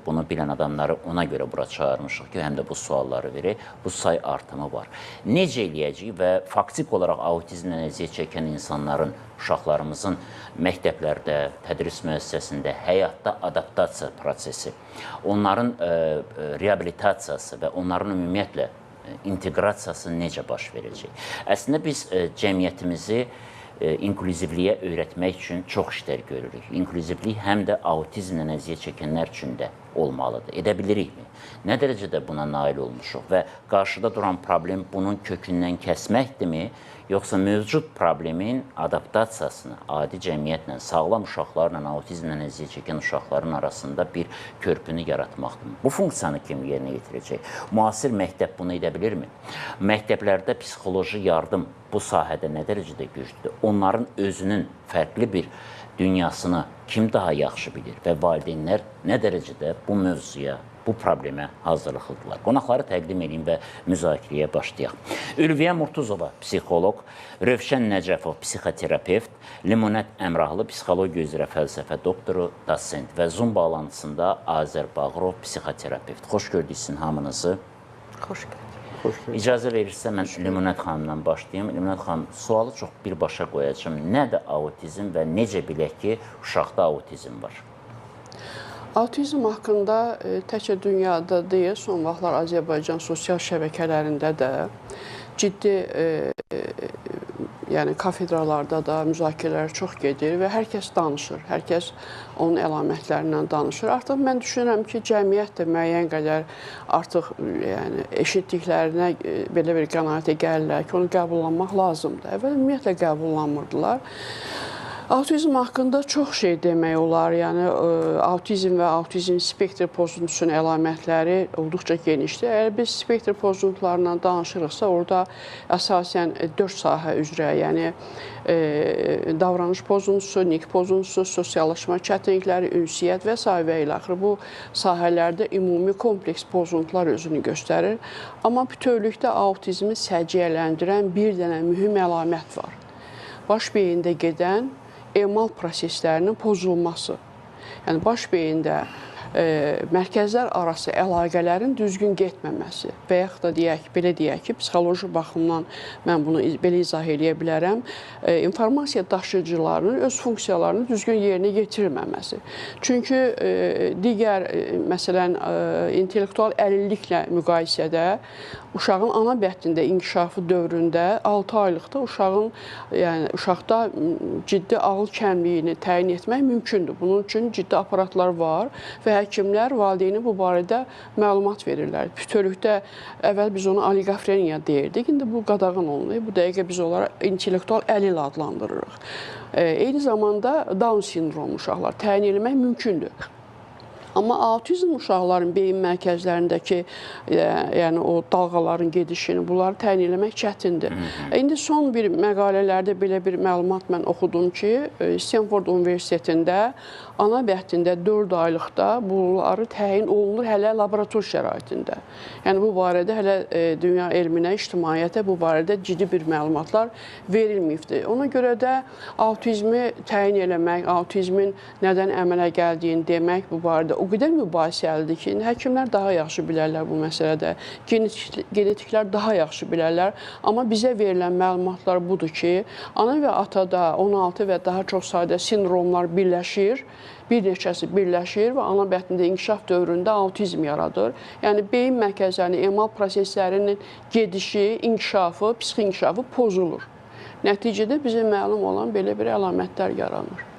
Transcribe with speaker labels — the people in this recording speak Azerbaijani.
Speaker 1: Bunu bilən adamları ona görə bura çağırmışıq ki, həm də bu sualları verək. Bu say artımı var. Necə eləyəcəyik və faktik olaraq autizmlə əziyyət çəkən insanların, uşaqlarımızın məktəblərdə, tədris müəssisəsində, həyatda adaptasiya prosesi, onların reabilitasiyası və onların ümumiyyətlə inteqrasiyası necə baş verəcək? Əslində biz cəmiyyətimizi inklüzivliyə öyrətmək üçün çox işlər görürük. İnklüzivlik həm də autizmlə əziyyət çəkənlər üçün də olmalıdır. Edə bilirikmi? Nə dərəcədə buna nail olmuşuq və qarşıda duran problem bunun kökündən kəsməkdirmi, yoxsa mövcud problemin adaptasiyasını adi cəmiyyətlə, sağlam uşaqlarla, autizmlə əziyyət çəkən uşaqların arasında bir körpünü yaratmaqdır? Bu funksiyanı kim yerinə yetirəcək? Müasir məktəb bunu edə bilirmi? Məktəblərdə psixoloji yardım bu sahədə nə dərəcədə güclüdür? Onların özünün fərqli bir dünyasını kim daha yaxşı bilir və valideynlər nə dərəcədə bu mövzuya, bu problemə hazırlıqlıdırlar? Qonaqları təqdim edeyim və müzakirəyə başlayaq. Ülviyə Murtuzova, psixoloq, Rövşən Nəcəfov, psixoterapevt, Limonət Əmrahlı, psixologiya üzrə fəlsəfə doktoru, dosent və Zoom bağlantısında Azər Bağırov, psixoterapevt. Xoş gördük sizin hamınızı.
Speaker 2: Xoş gördük.
Speaker 1: İcazə verirsə, mən Limonət xanımdan başlayayım. Limonət xanım, sualı çox birbaşa qoyacağım. Nədir autizm və necə bilək ki, uşaqda autizm var?
Speaker 2: Autizm haqqında təkcə dünyada deyil, son vaxtlar Azərbaycan sosial şəbəkələrində də ciddi kafedralarda da müzakirələr çox gedir və hər kəs danışır, hər kəs onun əlamətlərindən danışır. Artıq mən düşünürəm ki, cəmiyyət də müəyyən qədər artıq eşitdiklərinə belə bir qənaətə gəlirlər ki, onu qəbullanmaq lazımdır. Əvvəl ümumiyyətlə qəbullanmırdılar. Autizm haqqında çox şey demək olar. Yəni, autizm və autizm spektr pozuntusunun əlamətləri olduqca genişdir. Əgər biz spektr pozuntularından danışırıqsa, orada əsasən 4 sahə üzrə, yəni davranış pozuntusu, nik pozuntusu, sosiallaşma çətinlikləri, ünsiyyət və s. və ilə axırı bu sahələrdə ümumi kompleks pozuntular özünü göstərir. Amma bütövlükdə autizmi səciyyələndirən bir dənə mühüm əlamət var. Baş beyində gedən emal proseslərinin pozulması. Yəni, baş beyində mərkəzlər arası əlaqələrin düzgün getməməsi və yaxud da belə deyək ki, psixoloji baxımdan mən bunu belə izah edə bilərəm, informasiya daşıyıcılarının öz funksiyalarını düzgün yerinə yetirməməsi. Çünki digər, məsələn, intellektual əlilliklə müqayisədə uşağın ana bətnində inkişafı dövründə 6 aylıqda uşaqda ciddi ağıl kəmliyini təyin etmək mümkündür. Bunun üçün ciddi aparatlar var və həkimlər valideyni bu barədə məlumat verirlər. Bütövlükdə əvvəl biz onu oligofreniya deyirdik, indi bu qadağan olunur. Bu dəqiqə biz onlara intellektual əlil adlandırırıq. Eyni zamanda Down sindromu uşaqlar təyin etmək mümkündür. Amma autizm uşaqların beyin mərkəzlərindəki o dalğaların gedişini, bunları təyin etmək çətindir. İndi son bir məqalələrdə belə bir məlumat mən oxudum ki, Stanford Universitetində ana bəhtində 4 aylıqda bunları təyin olunur hələ laborator şəraitində. Yəni, bu barədə hələ dünya elminə, ictimaiyyətə bu barədə ciddi bir məlumatlar verilməyibdir. Ona görə də autizmi təyin eləmək, autizmin nədən əmələ gəldiyini demək bu barədə o qədər mübahisəlidir ki, həkimlər daha yaxşı bilərlər bu məsələdə, genetiklər daha yaxşı bilərlər. Amma bizə verilən məlumatlar budur ki, ana və atada 16 və daha çox sayda sindromlar birləşir, bir neçəsi birləşir və ana bətnində inkişaf dövründə autizm yaradır. Yəni, beyin mərkəzlərinin, emal proseslərinin gedişi, inkişafı, psixi inkişafı pozulur. Nəticədə bizə məlum olan belə bir əlamətlər yaranır.